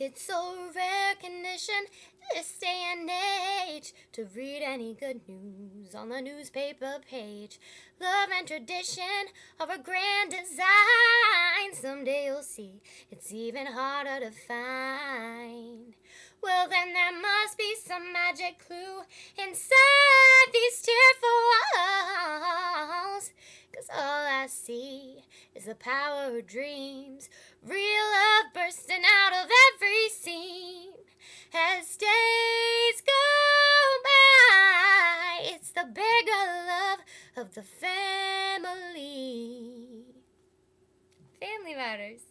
It's so rare condition this day and age to read any good news on the newspaper page. Love and tradition are a grand design. Someday you'll see it's even harder to find. Well, then there must be some magic clue inside these tearful walls. 'Cause all I see is the power of dreams. Real love bursting out of every seam. As days go by, it's the bigger love of the family. Family matters.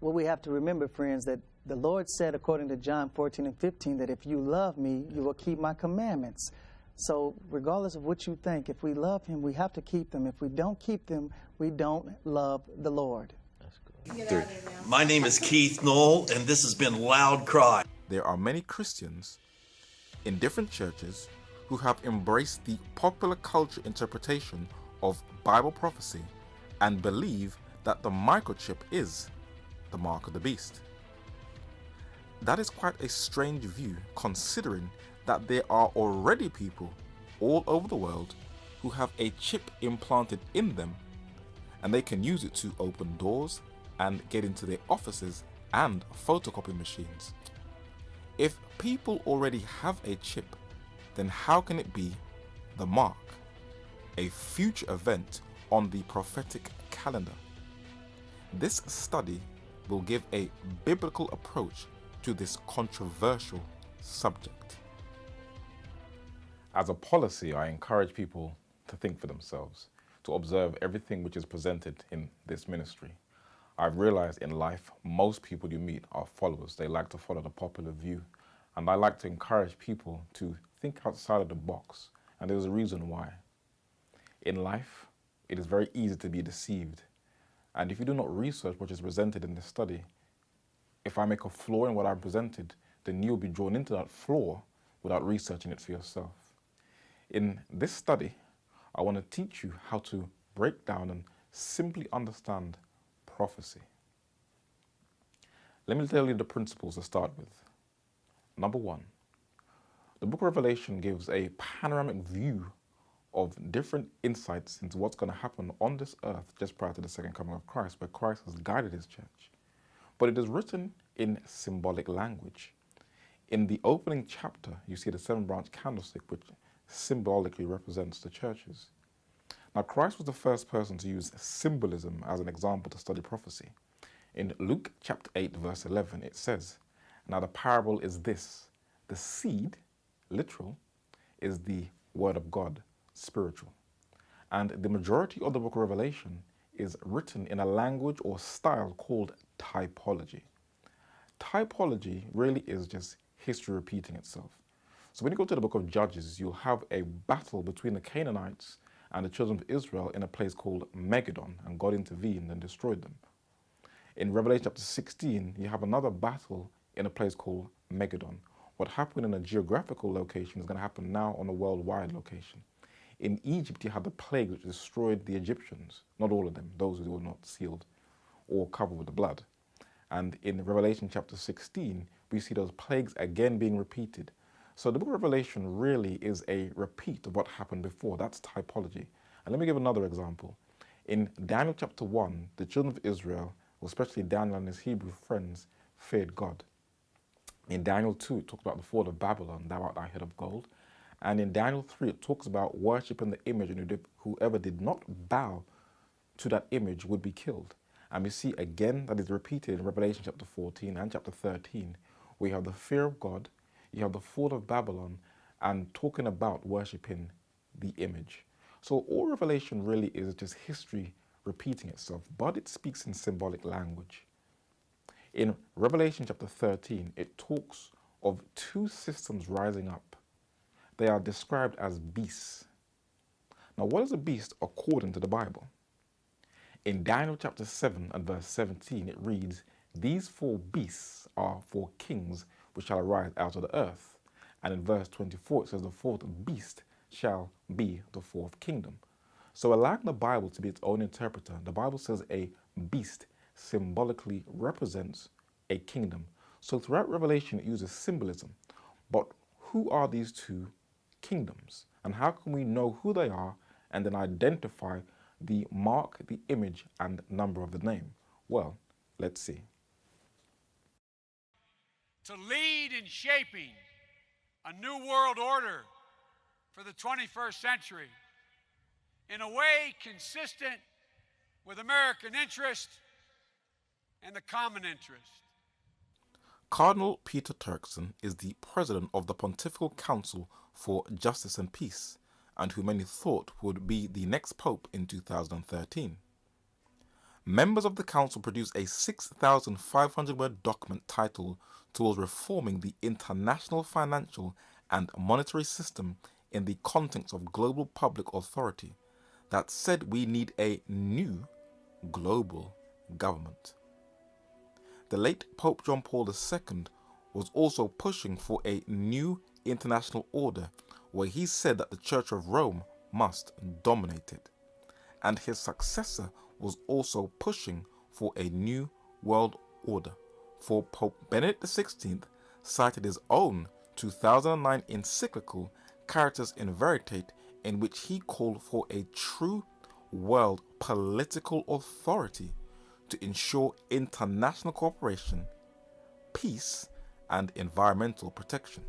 Well, we have to remember, friends, that the Lord said, according to John 14 and 15, that if you love me, you will keep my commandments. So regardless of what you think, if we love him, we have to keep them. If we don't keep them, we don't love the Lord. My name is Keith Knoll, and this has been Loud Cry. There are many Christians in different churches who have embraced the popular culture interpretation of Bible prophecy and believe that the microchip is the mark of the beast. That is quite a strange view, considering that there are already people all over the world who have a chip implanted in them, and they can use it to open doors and get into their offices and photocopy machines. If people already have a chip, then how can it be the mark, a future event on the prophetic calendar? This study will give a biblical approach to this controversial subject. As a policy, I encourage people to think for themselves, to observe everything which is presented in this ministry. I've realized in life, most people you meet are followers. They like to follow the popular view. And I like to encourage people to think outside of the box. And there's a reason why. In life, it is very easy to be deceived. And if you do not research what is presented in this study, if I make a flaw in what I've presented, then you'll be drawn into that flaw without researching it for yourself. In this study, I want to teach you how to break down and simply understand prophecy. Let me tell you the principles to start with. Number one, the book of Revelation gives a panoramic view of different insights into what's going to happen on this earth just prior to the second coming of Christ, where Christ has guided his church. But it is written in symbolic language. In the opening chapter, you see the seven-branch candlestick, which symbolically represents the churches. Now, Christ was the first person to use symbolism as an example to study prophecy. In Luke chapter 8, verse 11, it says, "Now the parable is this, the seed, literal, is the word of God, spiritual. And the majority of the book of Revelation is written in a language or style called typology. Typology really is just history repeating itself. So when you go to the book of Judges, you'll have a battle between the Canaanites and the children of Israel in a place called Megiddon, and God intervened and destroyed them. In Revelation chapter 16, you have another battle in a place called Megiddon. What happened in a geographical location is going to happen now on a worldwide location. In Egypt, you had the plague which destroyed the Egyptians, not all of them, those who were not sealed or covered with the blood. And in Revelation chapter 16, we see those plagues again being repeated. So the book of Revelation really is a repeat of what happened before. That's typology. And let me give another example. In Daniel chapter 1, the children of Israel, especially Daniel and his Hebrew friends, feared God. In Daniel 2, it talks about the fall of Babylon, thou art thy head of gold. And in Daniel 3, it talks about worshiping the image, and whoever did not bow to that image would be killed. And we see again that is repeated in Revelation chapter 14 and chapter 13. We have the fear of God, you have the fall of Babylon, and talking about worshiping the image. So all Revelation really is just history repeating itself, but it speaks in symbolic language. In Revelation chapter 13, it talks of two systems rising up. They are described as beasts. Now, what is a beast according to the Bible? In Daniel chapter 7 and verse 17, it reads, "These four beasts are four kings which shall arise out of the earth." And in verse 24, it says, "The fourth beast shall be the fourth kingdom." So allowing the Bible to be its own interpreter, the Bible says a beast symbolically represents a kingdom. So throughout Revelation, it uses symbolism. But who are these two kingdoms? And how can we know who they are and then identify the mark, the image, and number of the name? Well, let's see. To lead in shaping a new world order for the 21st century in a way consistent with American interest and the common interest. Cardinal Peter Turkson is the president of the Pontifical Council for Justice and Peace, and who many thought would be the next pope in 2013. Members of the council produced a 6,500-word document titled Towards Reforming the International Financial and Monetary System in the Context of Global Public Authority that said we need a new global government. The late Pope John Paul II was also pushing for a new international order where he said that the Church of Rome must dominate it. And his successor was also pushing for a new world order, for Pope Benedict XVI cited his own 2009 encyclical Caritas in Veritate, in which he called for a true world political authority to ensure international cooperation, peace, and environmental protection.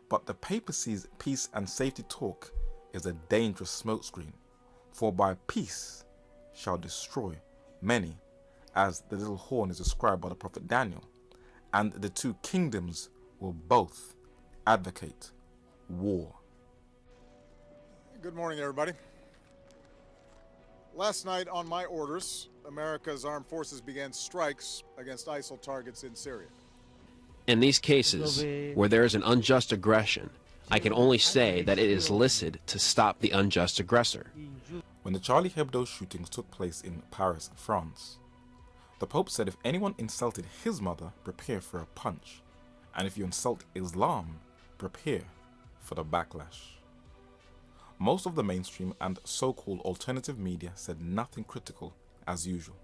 But the papacy's peace and safety talk is a dangerous smokescreen, for by peace shall destroy many, as the little horn is described by the prophet Daniel, and the two kingdoms will both advocate war. Good morning, everybody. Last night, on my orders, America's armed forces began strikes against ISIL targets in Syria. In these cases, where there is an unjust aggression, I can only say that it is listed to stop the unjust aggressor. When the Charlie Hebdo shootings took place in Paris, France, the Pope said if anyone insulted his mother, prepare for a punch. And if you insult Islam, prepare for the backlash. Most of the mainstream and so-called alternative media said nothing critical, as usual.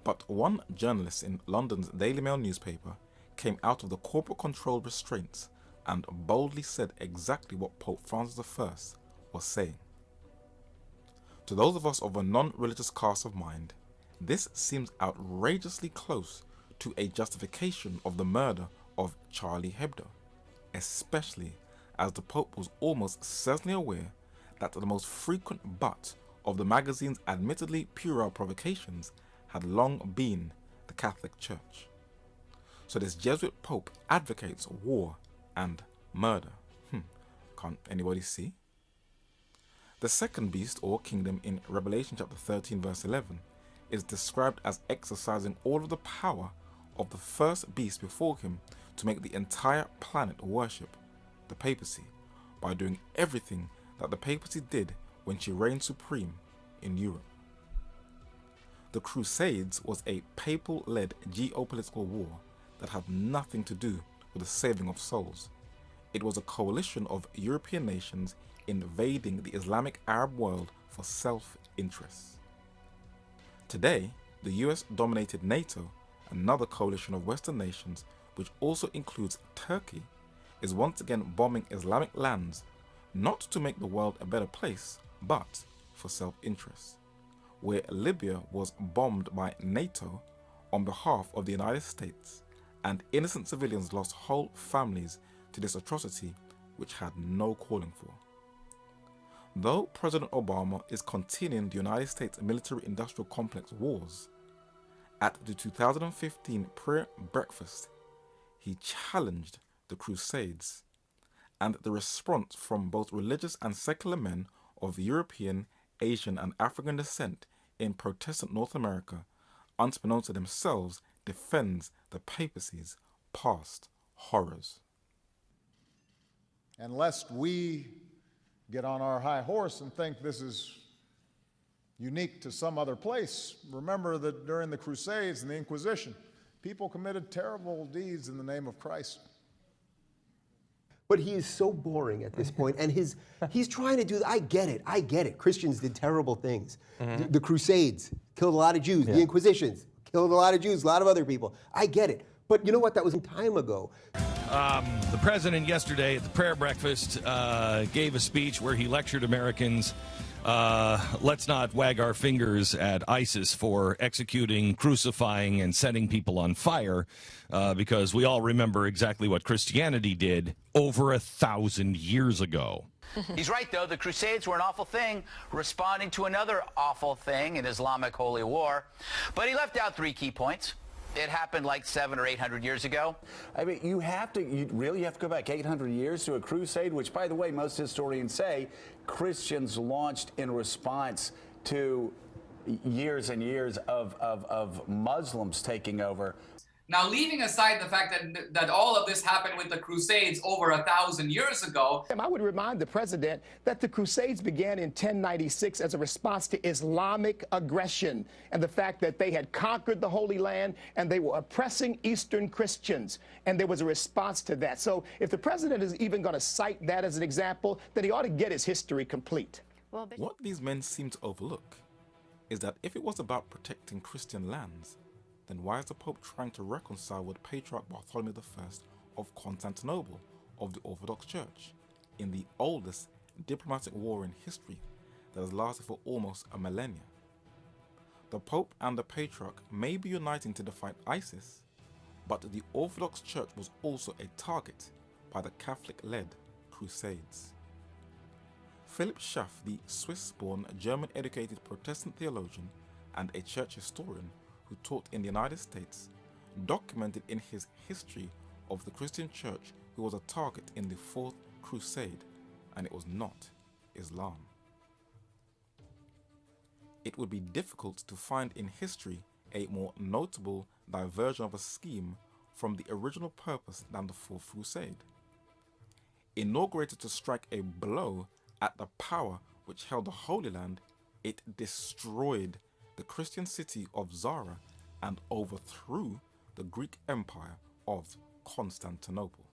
But one journalist in London's Daily Mail newspaper came out of the corporate-controlled restraints and boldly said exactly what Pope Francis I was saying. To those of us of a non-religious cast of mind, this seems outrageously close to a justification of the murder of Charlie Hebdo, especially as the Pope was almost certainly aware that the most frequent butt of the magazine's admittedly puerile provocations had long been the Catholic Church. So this Jesuit Pope advocates war and murder. Can't anybody see? The second beast or kingdom in Revelation chapter 13 verse 11 is described as exercising all of the power of the first beast before him to make the entire planet worship the papacy by doing everything that the papacy did when she reigned supreme in Europe. The Crusades was a papal-led geopolitical war that had nothing to do with the saving of souls. It was a coalition of European nations invading the Islamic Arab world for self-interest. Today, the US dominated NATO, another coalition of Western nations, which also includes Turkey, is once again bombing Islamic lands, not to make the world a better place, but for self-interest. Where Libya was bombed by NATO on behalf of the United States, and innocent civilians lost whole families to this atrocity which had no calling for. Though President Obama is continuing the United States military-industrial complex wars, at the 2015 prayer breakfast, he challenged the Crusades, and the response from both religious and secular men of European, Asian, and African descent in Protestant North America, unbeknownst to themselves, defends the papacy's past horrors. And lest we get on our high horse and think this is unique to some other place, remember that during the Crusades and the Inquisition, people committed terrible deeds in the name of Christ. But he is so boring at this point, and he's trying to do. I get it. Christians did terrible things. The Crusades killed a lot of Jews. The Inquisitions killed a lot of Jews, a lot of other people. I get it. But you know what? That was a time ago. The president yesterday at the prayer breakfast gave a speech where he lectured Americans. Let's not wag our fingers at ISIS for executing, crucifying, and setting people on fire, because we all remember exactly what Christianity did over 1,000 years ago. He's right, though. The Crusades were an awful thing, responding to another awful thing, an Islamic holy war. But he left out 3 key points. It happened like 700 or 800 years ago. I mean, you really have to go back 800 years to a crusade, which, by the way, most historians say Christians launched in response to years and years of Muslims taking over. Now, leaving aside the fact that all of this happened with the Crusades over 1,000 years ago. I would remind the president that the Crusades began in 1096 as a response to Islamic aggression and the fact that they had conquered the Holy Land and they were oppressing Eastern Christians. And there was a response to that. So if the president is even going to cite that as an example, then he ought to get his history complete. What these men seem to overlook is that if it was about protecting Christian lands, then why is the Pope trying to reconcile with Patriarch Bartholomew I of Constantinople of the Orthodox Church in the oldest diplomatic war in history that has lasted for almost a millennia? The Pope and the Patriarch may be uniting to fight ISIS, but the Orthodox Church was also a target by the Catholic-led Crusades. Philip Schaff, the Swiss-born, German-educated Protestant theologian and a church historian who taught in the United States, documented in his History of the Christian Church who was a target in the Fourth Crusade, and it was not Islam. It would be difficult to find in history a more notable diversion of a scheme from the original purpose than the Fourth Crusade. Inaugurated to strike a blow at the power which held the Holy Land, it destroyed the Christian city of Zara and overthrew the Greek Empire of Constantinople.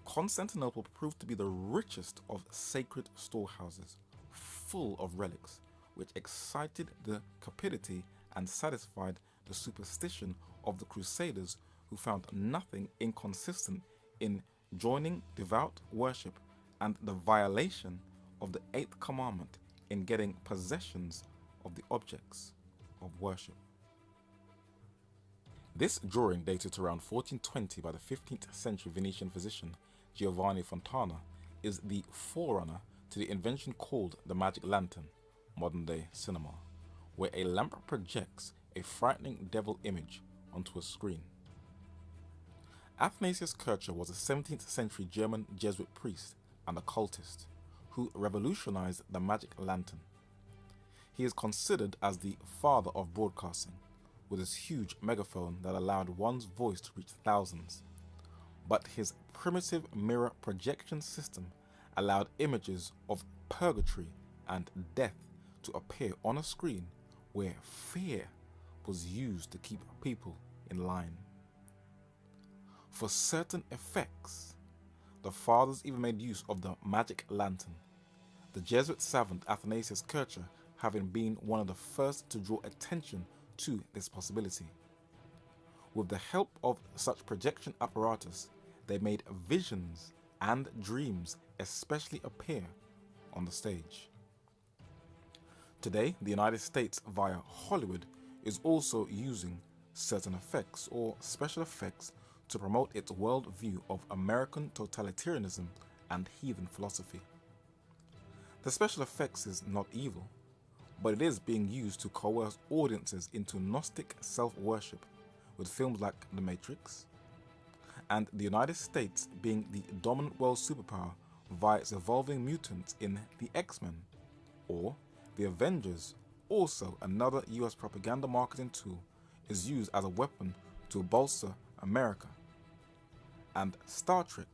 Constantinople proved to be the richest of sacred storehouses, full of relics, which excited the cupidity and satisfied the superstition of the Crusaders, who found nothing inconsistent in joining devout worship and the violation of the 8th commandment in getting possessions of the objects of worship. This drawing, dated around 1420 by the 15th century Venetian physician Giovanni Fontana, is the forerunner to the invention called the magic lantern, modern day cinema, where a lamp projects a frightening devil image onto a screen. Athanasius Kircher was a 17th century German Jesuit priest and occultist who revolutionized the magic lantern. He is considered as the father of broadcasting, with his huge megaphone that allowed one's voice to reach thousands. But his primitive mirror projection system allowed images of purgatory and death to appear on a screen where fear was used to keep people in line. For certain effects, the fathers even made use of the magic lantern, the Jesuit savant Athanasius Kircher having been one of the first to draw attention to this possibility. With the help of such projection apparatus, they made visions and dreams especially appear on the stage. Today, the United States via Hollywood is also using certain effects or special effects to promote its worldview of American totalitarianism and heathen philosophy. The special effects is not evil, but it is being used to coerce audiences into Gnostic self-worship with films like The Matrix, and the United States being the dominant world superpower via its evolving mutants in the X-Men, or the Avengers, also another US propaganda marketing tool, is used as a weapon to bolster America, and Star Trek,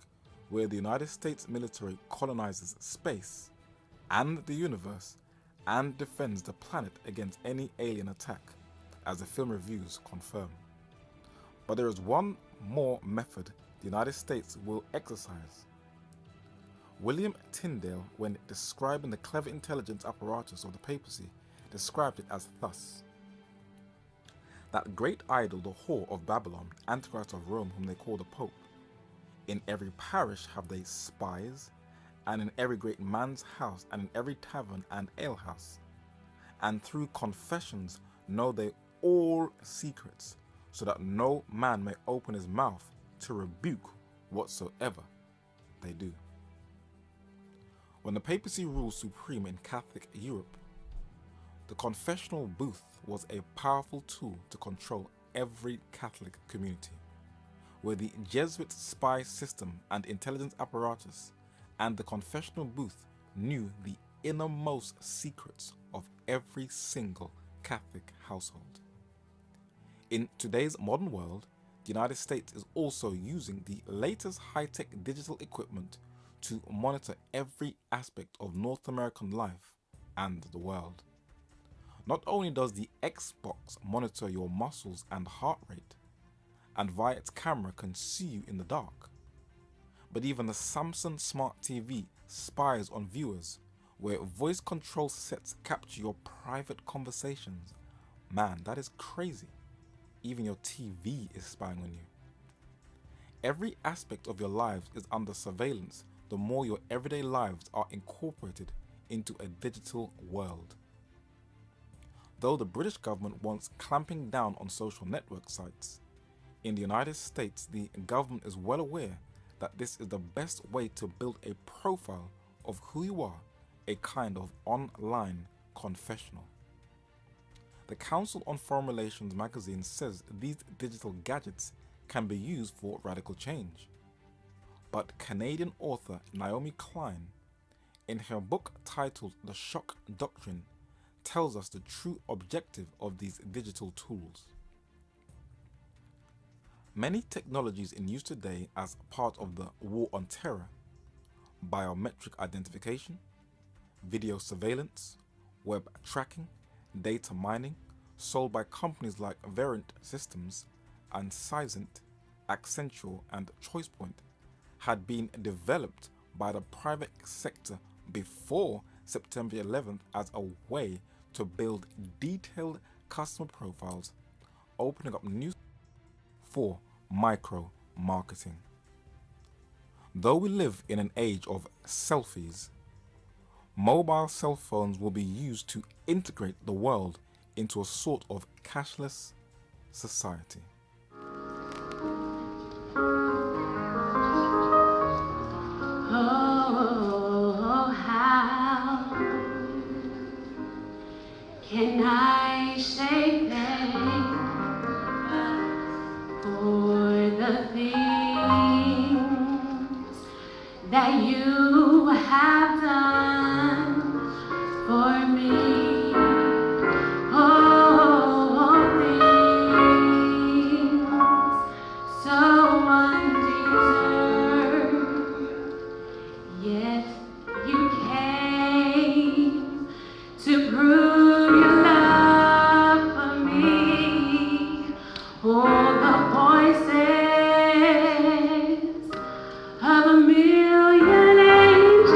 where the United States military colonizes space and the universe and defends the planet against any alien attack, as the film reviews confirm. But there is one more method the United States will exercise. William Tyndale, when describing the clever intelligence apparatus of the papacy, described it as thus: that great idol, the whore of Babylon, Antichrist of Rome, whom they call the Pope, in every parish have they spies, and in every great man's house, and in every tavern and alehouse, and through confessions know they all secrets, so that no man may open his mouth to rebuke whatsoever they do. When the papacy ruled supreme in Catholic Europe, the confessional booth was a powerful tool to control every Catholic community, where the Jesuit spy system and intelligence apparatus and the confessional booth knew the innermost secrets of every single Catholic household. In today's modern world, the United States is also using the latest high-tech digital equipment to monitor every aspect of North American life and the world. Not only does the Xbox monitor your muscles and heart rate, and via its camera can see you in the dark, but even the Samsung Smart TV spies on viewers, where voice control sets capture your private conversations. Man, that is crazy. Even your TV is spying on you. Every aspect of your lives is under surveillance the more your everyday lives are incorporated into a digital world. Though the British government wants clamping down on social network sites, in the United States the government is well aware that this is the best way to build a profile of who you are, a kind of online confessional. The Council on Foreign Relations magazine says these digital gadgets can be used for radical change. But Canadian author Naomi Klein, in her book titled The Shock Doctrine, tells us the true objective of these digital tools. Many technologies in use today as part of the war on terror, biometric identification, video surveillance, web tracking, data mining, sold by companies like Verint Systems and Seisint, Accenture and ChoicePoint, had been developed by the private sector before September 11th as a way to build detailed customer profiles, opening up new for micro marketing. Though we live in an age of selfies, mobile cell phones will be used to integrate the world into a sort of cashless society. Oh, how can I say thanks for the things that you have done for me? Oh, things so undeserved, yet you came to prove your love for me. Oh, the voices of a million angels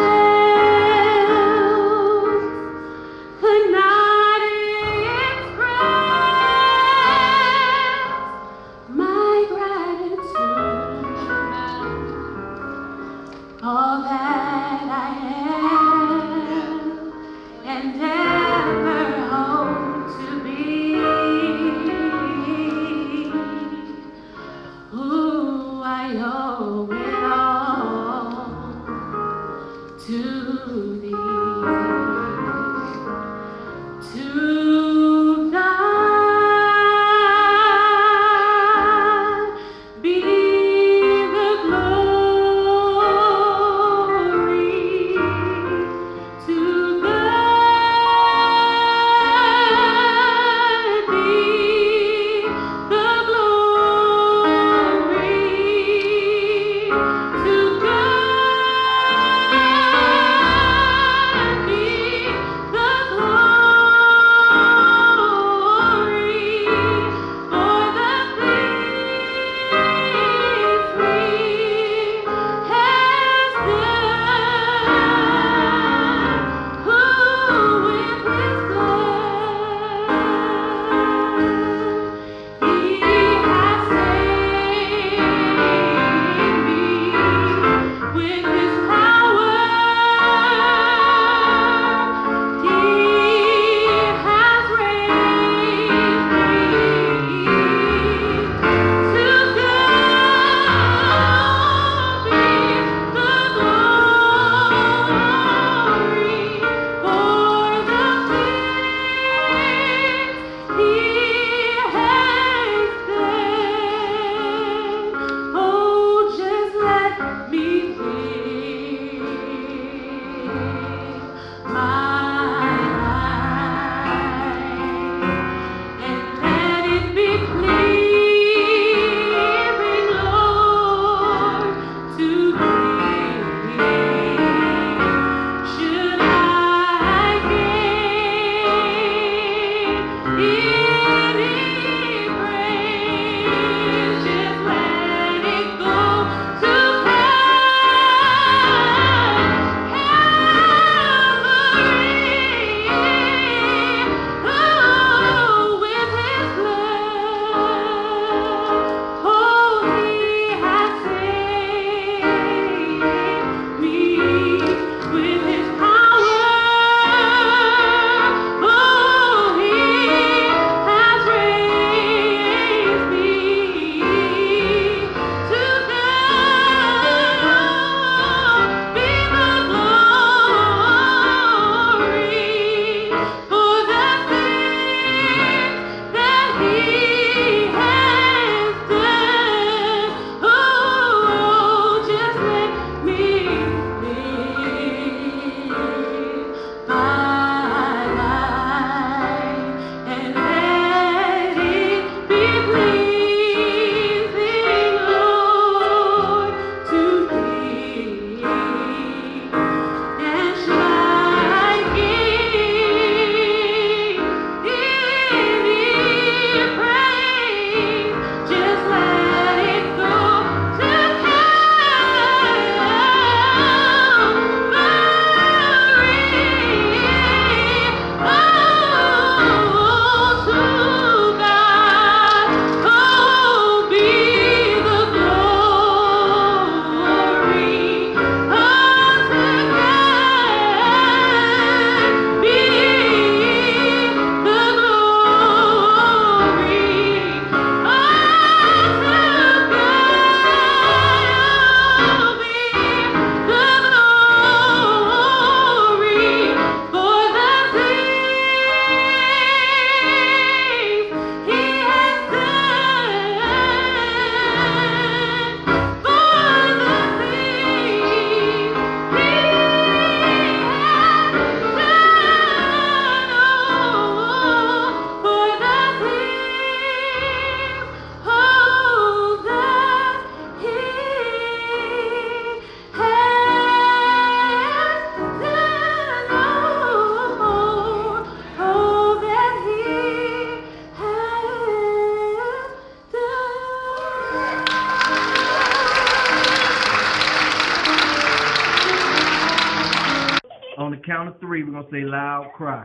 count of 3, we're going to say loud cry.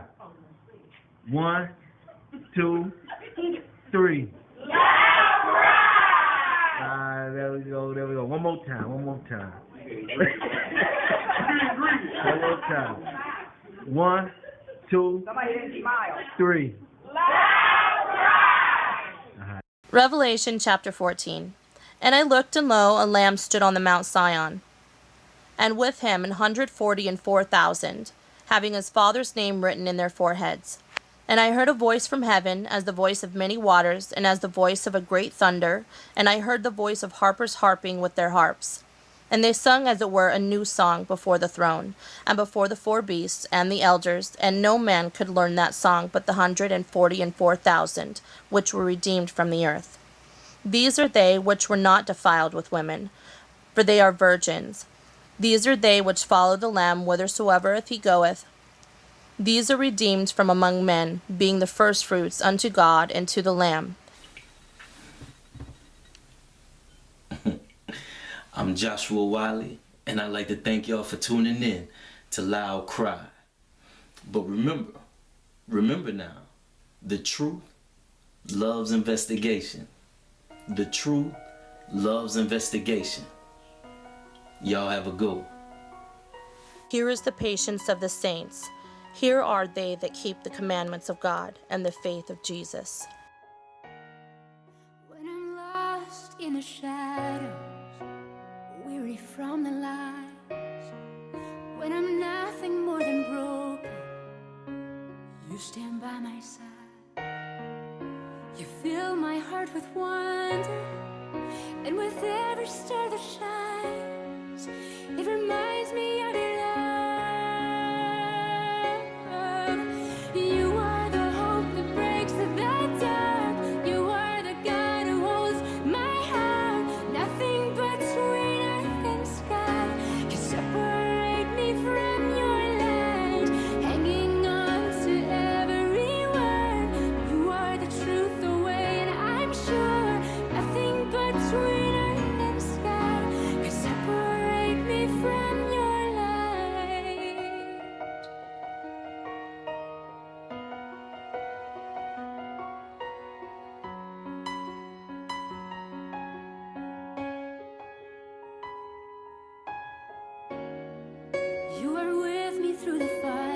1, 2, 3. Loud cry! There we go. One more time. One more time. 1, 2, 3. Revelation chapter 14. And I looked, and lo, a Lamb stood on the Mount Sion, and with him 144,000, having his Father's name written in their foreheads. And I heard a voice from heaven, as the voice of many waters, and as the voice of a great thunder, and I heard the voice of harpers harping with their harps. And they sung as it were a new song before the throne, and before the 4 beasts and the elders, and no man could learn that song but the 144,000, which were redeemed from the earth. These are they which were not defiled with women, for they are virgins. These are they which follow the Lamb whithersoever he goeth. These are redeemed from among men, being the firstfruits unto God and to the Lamb. I'm Joshua Wiley, and I'd like to thank y'all for tuning in to Loud Cry. But remember now, the truth loves investigation. The truth loves investigation. Y'all have a good one. Here is the patience of the saints. Here are they that keep the commandments of God and the faith of Jesus. When I'm lost in the shadows, weary from the lies, when I'm nothing more than broken, you stand by my side. You fill my heart with wonder, and with every star that shines, it reminds me of your love. You are the hope that breaks the dark. You are the God who holds my heart. Nothing between earth and sky can separate me from your light. Hanging on to every word. You are the truth, the way, and I'm sure nothing between earth and sky can separate me from your light. You are with me through the fire.